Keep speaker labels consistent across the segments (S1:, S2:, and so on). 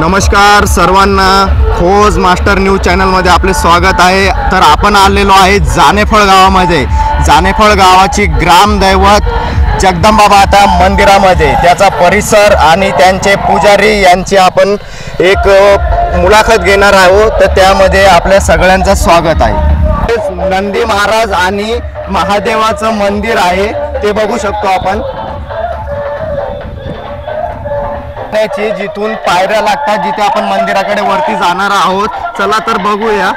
S1: नमस्कार सर्वांना, खोज मास्टर न्यूज चॅनलमध्ये आपले स्वागत आहे। तर आपण आलेलो आहे जानेफळ गावामध्ये। जानेफळ गावाची ग्रामदैवत जगदंबा माता मंदिरामध्ये त्याचा परिसर आणि त्यांचे पुजारी यांची आपण एक मुलाखत घेणार आहोत। तर त्यामध्ये आपल्या सगळ्यांचं स्वागत आहे। नंदी महाराज आणि महादेवाचं मंदिर आहे ते बघू शकतो आपण। जिथून पायऱ्या लागतात जिथे आपण मंदिराकडे वरती जाणार आहोत। चला तर बघूया।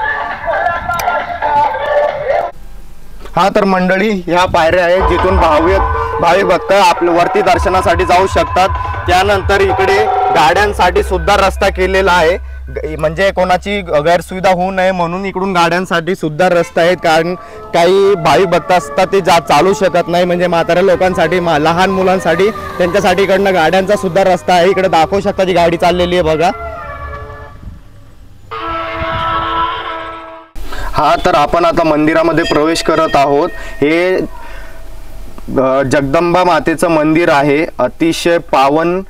S1: हा तर मंडळी ह्या पायऱ्या आहेत जिथून भाविक भक्त आपल्या वरती दर्शनासाठी जाऊ शकतात। त्यानंतर इकडे गाड्यांसाठी सुद्धा रस्ता केलेला आहे, म्हणजे कोणाची गैरसुविधा होऊ नये म्हणून इकडून गाड्यांसाठी सुद्धा रस्ता आहेत। कारण काही भाविक भक्त असतात ते चालू शकत नाही, म्हणजे म्हाताऱ्या लोकांसाठी लहान मुलांसाठी त्यांच्यासाठी इकडनं गाड्यांचा सुद्धा रस्ता आहे। इकडे दाखवू शकता जी गाडी चाललेली आहे बघा। हा तर आपण आता मंदिरामध्ये प्रवेश करत आहोत। हे जगदंबा मातेचं मंदिर आहे, अतिशय पावन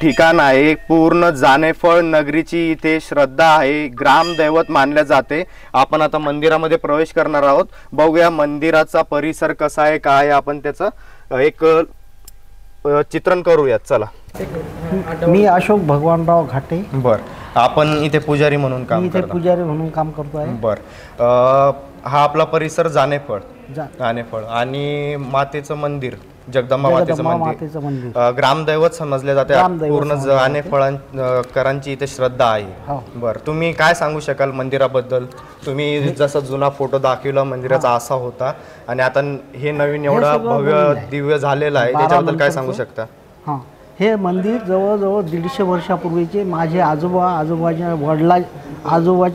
S1: ठिकाण आहे। पूर्ण जानेफळ नगरीची इथे श्रद्धा आहे, ग्रामदैवत मानले जाते। आपण आता मंदिरामध्ये प्रवेश करणार आहोत। बघूया मंदिराचा परिसर कसा आहे, काय आपण त्याचं एक चित्रण करूयात। चला।
S2: मी अशोक भगवानराव घाटे।
S1: बर, आपण इथे पुजारी म्हणून काम करतो?
S2: इथे पुजारी म्हणून काम करतो आहे।
S1: बर, हा आपला परिसर जानेफळ आणि मातेचं मंदिर जगदंबा मातेचं मंदिर ग्रामदैवत समजले जाते। पूर्ण जानेफळकरांची इथे श्रद्धा आहे। बर, तुम्ही काय सांगू शकाल मंदिराबद्दल? तुम्ही जसा जुना फोटो दाखवला मंदिराचा असा होता आणि आता हे नवीन एवढा भव्य दिव्य झालेला आहे, त्याच्याबद्दल काय सांगू शकता?
S2: हां, हे मंदिर जवळजवळ 150 वर्षापूर्वीचे माझे आजोबाचे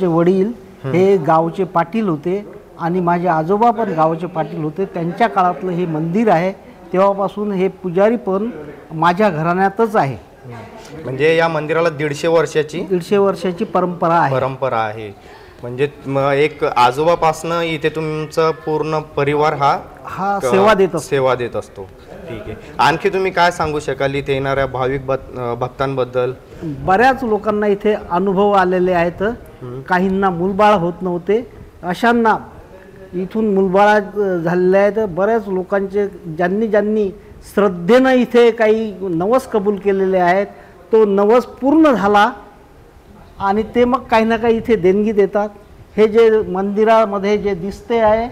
S2: वडील हे गावचे पाटील होते आणि माझे आजोबा पण गावचे पाटील होते। त्यांच्या काळातलं हे मंदिर आहे। तेव्हापासून हे पुजारी पण माझ्या घराण्यातच आहे।
S1: म्हणजे या मंदिराला 150 वर्षाची परंपरा आहे। म्हणजे एक आजोबापासनं इथे तुमचा पूर्ण परिवार हा सेवा देत असतो। ठीक आहे, आणखी तुम्ही काय सांगू शकाल इथे येणाऱ्या भाविक भक्तांबद्दल?
S2: बऱ्याच लोकांना इथे अनुभव आलेले आहेत। काहींना मूलबाळ होत नव्हते, अशांना इथून मुलबाळा झालेले आहेत। बऱ्याच लोकांचे ज्यांनी श्रद्धेनं इथे काही नवस कबूल केलेले आहेत, तो नवस पूर्ण झाला आणि ते मग काही ना काही इथे देणगी देतात। हे जे मंदिरामध्ये जे दिसते आहे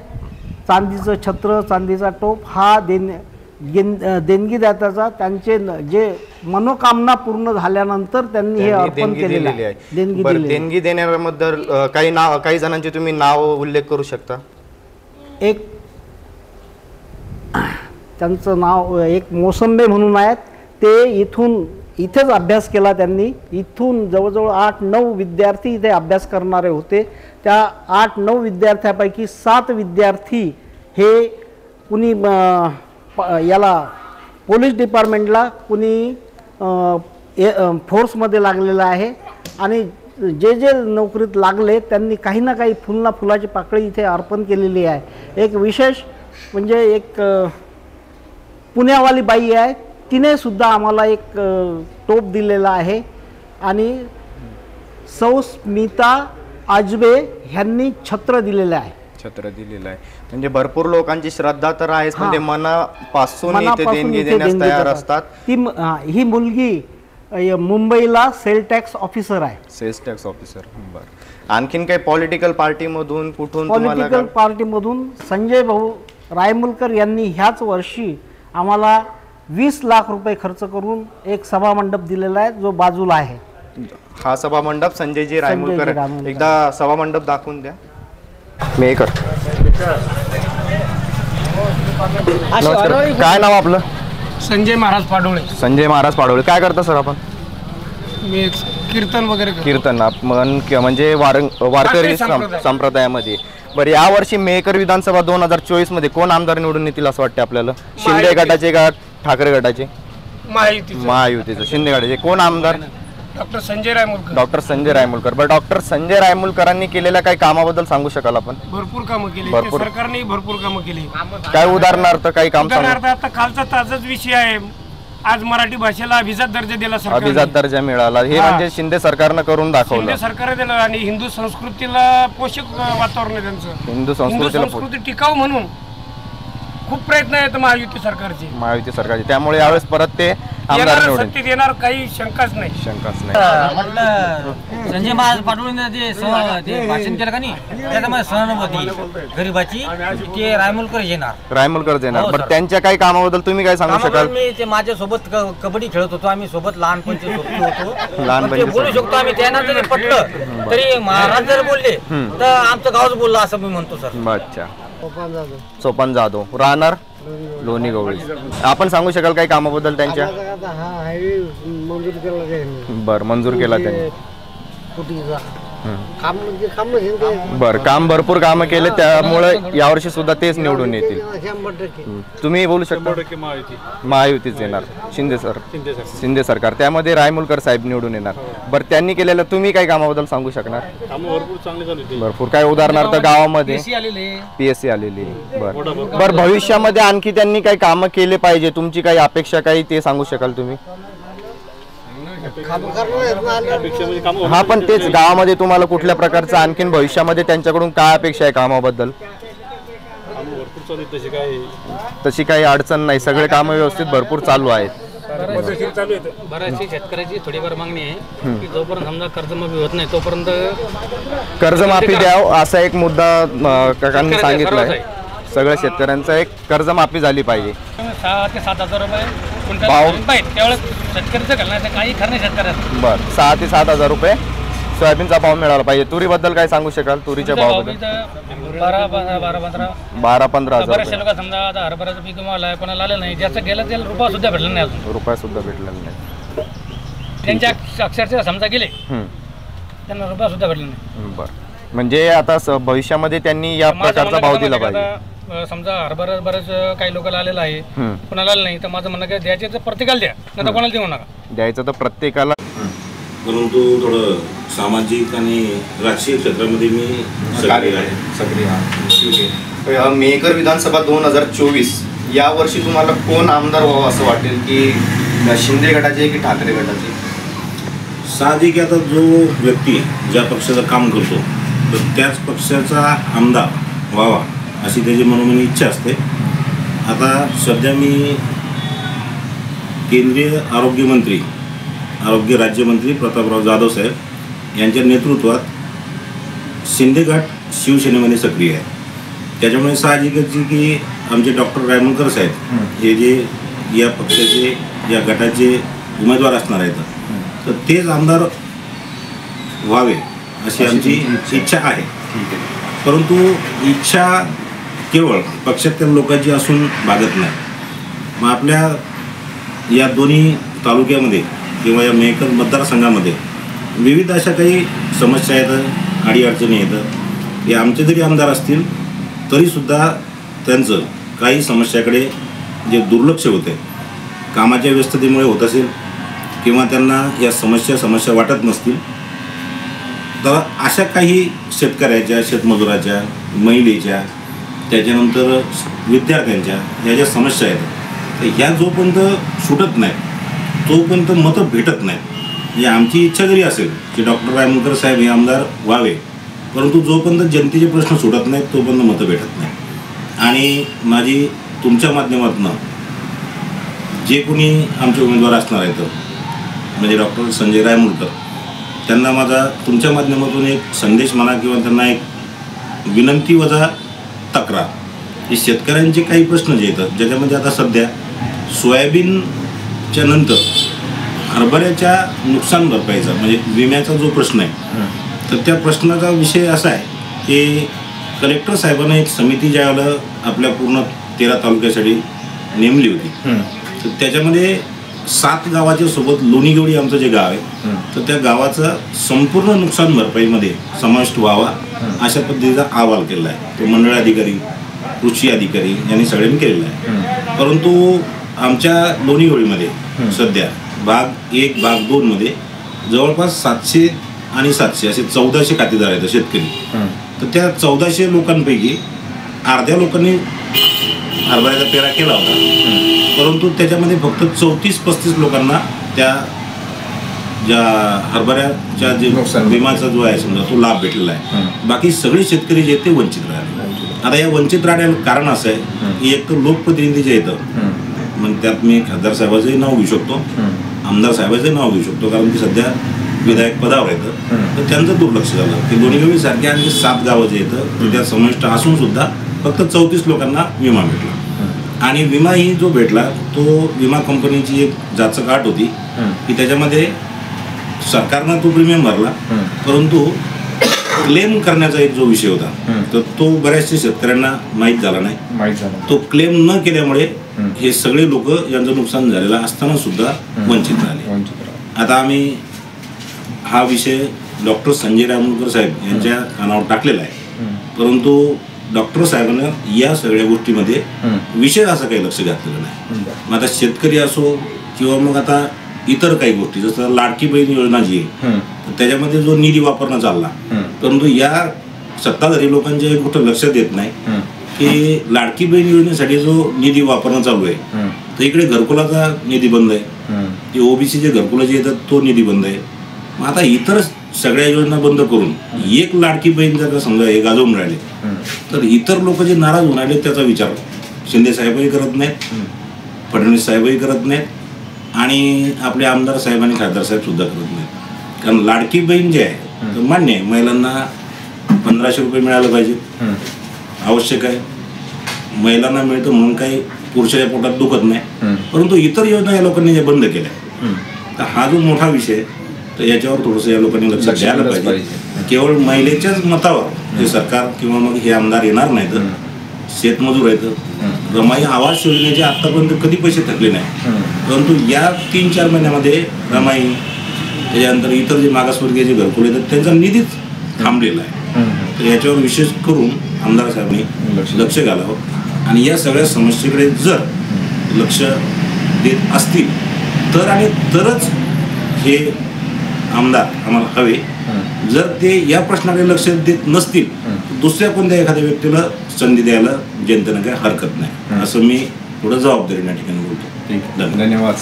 S2: चांदीचं छत्र, चांदीचा टोप, हा देणगी देताचा त्यांचे जे मनोकामना पूर्ण झाल्यानंतर त्यांनी हे अर्पण केलेले आहे।
S1: देणगी देण्याबद्दल काही जणांचे तुम्ही नाव उल्लेख करू शकता?
S2: एक त्यांचं नाव एक मोसंबे म्हणून आहेत, ते इथेच अभ्यास केला त्यांनी। इथून जवळजवळ 8-9 विद्यार्थी इथे अभ्यास करणारे होते। त्या 8-9 विद्यार्थ्यापैकी 7 विद्यार्थी हे कुणी याला पोलीस डिपार्टमेंटला, कुणी फोर्समध्ये लागलेलं आहे आणि जे नोकरीत लागले त्यांनी काही ना काही फुलाची पाकळी इथे अर्पण केलेली आहे। एक विशेष म्हणजे एक पुण्यावाली बाई आहे, तिने सुद्धा आम्हाला एक टोप दिलेला आहे आणि सौ स्मिता आजबे ह्यांनी छत्र दिलेलं आहे।
S1: म्हणजे भरपूर लोकांची श्रद्धा तर आहेच, म्हणजे मनापासून इथे देणगी देण्यास तयार असतात।
S2: ही मुलगी मुंबईला सेल टॅक्स ऑफिसर आहे।
S1: बरं, आणखीन काही पॉलिटिकल पार्टीमधून कुठून?
S2: पॉलिटिकल पार्टीमधून संजय भाऊ रायमुलकर यांनी ह्याच वर्षी आम्हाला 20 लाख रुपये खर्च करून एक सभामंडप दिलेला आहे, जो बाजूला आहे।
S1: हा सभामंडप संजयजी रायमुलकर, एकदा सभामंडप दाखवून द्या। मेकर, काय नाव आपलं?
S3: संजय महाराज पाडोळे। काय करता सर आपण? मी कीर्तन
S1: म्हणजे वारकरी संप्रदायामध्ये। बरं, यावर्षी मेकर विधानसभा 2024 मध्ये कोण आमदार निवडून येतील असं वाटतं आपल्याला? शिंदे गटाचे का ठाकरे गटाचे? महायुतीचे। शिंदे गटाचे कोण आमदार?
S3: डॉक्टर संजय रायमुलकर। बरं, डॉक्टर संजय
S1: रायमुलकरांनी केलेल्या काही कामाबद्दल सांगू शकाल आपण?
S3: भरपूर कामं केली, सरकारने भरपूर कामं केली।
S1: काय उदाहरणार्थ काही काम?
S3: आता कालचा ताजाच विषय आहे,
S4: आज मराठी भाषेला अभिजात दर्जा दिला सरकारने.
S3: अभिजात दर्जा मिळाला हे म्हणजे शिंदे सरकारनं करून दाखवलं.
S4: शिंदे सरकार दिलं आणि हिंदू संस्कृतीला पोषक वातावरण आहे त्यांचं.
S3: हिंदू संस्कृतीला
S4: संस्कृती टिकाव म्हणून खूप प्रयत्न आहेत महायुती सरकारचे.
S3: महायुती सरकारचे त्यामुळे यावेळेस परत ते आमदार निवडून
S4: सत्तेत येणार काही शंकाच नाही.
S5: म्हटलं संजय महाराज पाटोळेंनी ते भाषण केलं का नाही त्याच्यामध्ये सहानुभूती गरिबाची ते रायमुलकर येणार.
S3: रायमुलकर येणार. बरं त्यांच्या काही कामाबद्दल तुम्ही काय सांगू शकाल?
S5: मी ते माझ्यासोबत कबड्डी खेळत होतो आम्ही सोबत लहानपणचे होतो.
S3: लहानपणी
S5: बोलू शकतो आम्ही त्यांना जरी पटलं तरी महाराज जर बोलले तर आमचं गावच बोललं असं मी म्हणतो सर.
S3: अच्छा सोपान जाधव राहणार लोणी गवळी. आपण सांगू शकाल काही कामाबद्दल त्यांच्या? बर मंजूर केला त्यांनी. बर काम भरपूर काम केले त्यामुळे यावर्षी सुद्धा तेच निवडून येतील. तुम्ही बोलू शकता? महायुतीच येणार. शिंदे सरकार त्यामध्ये रायमुलकर साहेब निवडून येणार. बर त्यांनी केलेलं तुम्ही काही कामाबद्दल सांगू शकणार? भरपूर काय उदाहरणार्थ गावामध्ये PSC आलेली. बर भविष्यामध्ये आणखी त्यांनी काही कामं केले पाहिजे तुमची काही अपेक्षा काही ते सांगू शकाल तुम्ही? हा पण तेच गावामध्ये तुम्हाला कुठल्या प्रकारचं आणखीन भविष्यामध्ये त्यांच्याकडून काय अपेक्षा आहे कामाबद्दल? तशी काही अडचण नाही सगळे कामं व्यवस्थित भरपूर चालू आहेत.
S5: बऱ्याचशा शेतकऱ्याची थोडीफार मागणी आहे की जोपर्यंत समजा कर्जमाफी होत नाही तोपर्यंत
S3: कर्जमाफी द्याव असा एक मुद्दा काकांनी सांगितलाय. सगळ्या शेतकऱ्यांचा एक कर्जमाफी झाली पाहिजे.
S5: 6 ते 7,000 रुपये
S3: भाव
S5: त्यावेळेस शेतकऱ्याचं घालण्याचं काही खरं नाही शेतकऱ्याचं.
S3: बर 6 ते 7,000 रुपये सोयाबीनचा भाव मिळाला पाहिजे. तुरीबद्दल काय सांगू शकाल? तुरीच्या भावाबद्दल 12-15 हजार.
S5: बऱ्याचशा लोक समजा आता हरभऱ्याचं पीक आलाय कोणाला आलं नाही ज्याचं गेलं त्याला रुपया सुद्धा भेटला नाही अजून.
S3: रुपया सुद्धा भेटला नाही.
S5: त्यांच्या अक्षरशः समजा गेले त्यांना रुपया सुद्धा भेटला नाही.
S3: बर म्हणजे आता भविष्यामध्ये त्यांनी या प्रकारचा भाव दिला पाहिजे.
S5: समजा हरभरा बरेच काही लोकांना आलेला आहे कोणाला आलं नाही तर माझं म्हणणं काय द्यायचे तर प्रत्येकाला द्या नाही तर कोणाला देऊ नका.
S3: द्यायचं तर प्रत्येकाला.
S6: परंतु थोडं सामाजिक आणि राजकीय क्षेत्रामध्ये मी सक्रिय आहे.
S1: मेहकर विधानसभा 2024 या वर्षी तुम्हाला कोण आमदार व्हावं असं वाटेल की शिंदे गटाचे की ठाकरे गटाचे?
S6: साहजिक आता जो व्यक्ती ज्या पक्षाचं काम करतो तर त्याच पक्षाचा आमदार व्हावा अशी त्याची मनोमनी इच्छा असते. आता सध्या मी केंद्रीय आरोग्य राज्यमंत्री प्रतापराव जाधव साहेब यांच्या नेतृत्वात शिंदे गट शिवसेनेमध्ये सक्रिय आहे. त्याच्यामुळे साहजिकच की आमचे डॉक्टर रायमुलकर साहेब हे जे या पक्षाचे या गटाचे उमेदवार असणार आहेत तर तेच आमदार व्हावे अशी आमची इच्छा आहे. परंतु इच्छा केवळ पक्षातील लोकांची असून भागत नाही. मग आपल्या या दोन्ही तालुक्यामध्ये किंवा या मेहकर मतदारसंघामध्ये विविध अशा काही समस्या आहेत, अडीअडचणी येतात. हे आमचे जरी आमदार असतील तरीसुद्धा त्यांचं काही समस्याकडे जे दुर्लक्ष होते कामाच्या व्यस्ततेमुळे होत असेल किंवा त्यांना या समस्या वाटत नसतील तर अशा काही शेतकऱ्याच्या, शेतमजुराच्या, महिलेच्या, त्याच्यानंतर विद्यार्थ्यांच्या ह्या ज्या समस्या आहेत तर ह्या जोपर्यंत सुटत नाहीत तोपर्यंत मतं भेटत नाहीत. म्हणजे आमची इच्छा जरी असेल की डॉक्टर रायमुलकर साहेब हे आमदार व्हावे परंतु जोपर्यंत जनतेचे प्रश्न सुटत नाहीत तोपर्यंत मतं भेटत नाही. आणि माझी तुमच्या माध्यमातून जे कोणी आमचे उमेदवार असणार आहेत म्हणजे डॉक्टर संजय रायमुलकर त्यांना माझा तुमच्या माध्यमातून एक संदेश म्हणा किंवा त्यांना एक विनंती वजा तक्रार हे शेतकऱ्यांचे काही प्रश्न जे येतात ज्याच्यामध्ये आता सध्या सोयाबीनच्या नंतर हरभऱ्याच्या नुकसान भरपाईचा म्हणजे विम्याचा जो प्रश्न आहे तर त्या प्रश्नाचा विषय असा आहे की कलेक्टर साहेबांना एक समिती ज्यावेळेला आपल्या पूर्ण 13 तालुक्यासाठी नेमली होती तर त्याच्यामध्ये 7 गावाच्या सोबत लोणीगवळी आमचं जे गाव आहे तर त्या गावाचा संपूर्ण नुकसान भरपाईमध्ये समाविष्ट व्हावा अशा पद्धतीचा अहवाल केला आहे. तो मंडळ अधिकारी, कृषी अधिकारी यांनी सगळ्यांनी केलेला आहे. परंतु आमच्या लोणीगवळीमध्ये सध्या भाग 1 भाग 2 मध्ये जवळपास 700 आणि 700 असे 1400 खातेदार आहेत शेतकरी. तर त्या 1400 लोकांपैकी अर्ध्या लोकांनी हरभऱ्याचा पेरा केला होता, परंतु त्याच्यामध्ये फक्त 34-35 लोकांना त्या ज्या हरभऱ्याच्या जे विमाचा जो आहे समजा तो लाभ भेटलेला आहे. बाकी सगळे शेतकरी जे आहेत ते वंचित राहिले. आता या वंचित राहण्याला कारण असं आहे की एक तर लोकप्रतिनिधी जे येतं, मग त्यात मी खासदार साहेबाचंही नाव घेऊ शकतो, आमदार साहेबाचंही नाव घेऊ शकतो, कारण की सध्या विधायक पदावर येतं, तर त्यांचं दुर्लक्ष झालं की लोणीगवी सारख्या आणखी 7 गावं जे येतं तर त्या समाविष्ट असून सुद्धा फक्त 34 लोकांना विमा भेटला. आणि विमा ही जो भेटला तो विमा कंपनीची एक जाचक अट होती की त्याच्यामध्ये सरकारनं तो प्रीमियम भरला, परंतु क्लेम करण्याचा एक जो विषय होता तर तो बऱ्याचशा शेतकऱ्यांना माहीत झाला नाही. तो क्लेम न केल्यामुळे हे सगळे लोक यांचं नुकसान झालेलं असताना सुद्धा वंचित राहिले. आता आम्ही हा विषय डॉक्टर संजय रामोलकर साहेब यांच्या कानावर टाकलेला आहे, परंतु डॉक्टर साहेबांना या सगळ्या गोष्टीमध्ये विशेष असं काही लक्ष घातलेलं नाही. मग आता शेतकरी असो किंवा मग आता इतर काही गोष्टी जसं लाडकी बहीण योजना जी आहे तर त्याच्यामध्ये जो निधी वापरणं चालला, परंतु या सत्ताधारी लोकांच्या कुठं लक्ष देत नाही की लाडकी बहीण योजनेसाठी जो निधी वापरणं चालू आहे तर इकडे घरकुलाचा निधी बंद आहे, ते ओबीसीचे घरकुलं जे येतात तो निधी बंद आहे. मग आता इतर सगळ्या योजना बंद करून एक लाडकी बहीण जर का समजा हे गाजवून राहिले तर इतर लोक जे नाराज होऊन राहिले त्याचा विचार शिंदे साहेबही करत नाहीत, फडणवीस साहेबही करत नाहीत आणि आपले आमदार साहेब आणि खासदार साहेब सुद्धा करत नाहीत. कारण लाडकी बहीण जे आहे तर मान्य आहे महिलांना 1500 रुपये मिळालं पाहिजे, आवश्यक आहे, महिलांना मिळतं म्हणून काही पुरुषाच्या पोटात दुखत नाही, परंतु इतर योजना या लोकांनी ज्या बंद केल्या तर हा जो मोठा विषय तर याच्यावर थोडंसं या लोकांनी लक्ष द्यायला पाहिजे. केवळ महिलेच्याच मतावर हे सरकार किंवा मग हे आमदार येणार नाही तर शेतमजूर आहेत. रमाई आवास योजनेचे आत्तापर्यंत कधी पैसे थकले नाही, परंतु या 3-4 महिन्यामध्ये रमाई त्याच्यानंतर इतर जे मागासवर्गीय जे घरकुल येतात त्यांचा निधीच थांबलेला आहे. तर याच्यावर विशेष करून आमदार साहेबांनी लक्ष घालावं आणि या सगळ्या समस्येकडे जर लक्ष देत असतील तर आणि तरच हे आमदार आम्हाला हवे. जर ते या प्रश्नाकडे लक्ष देत नसतील तर दुसऱ्या कोणत्या एखाद्या व्यक्तीला संधी द्यायला जनतेनं काही हरकत नाही, असं मी थोडं जबाबदारीने ठिकाणी बोलतो.
S3: धन्यवाद.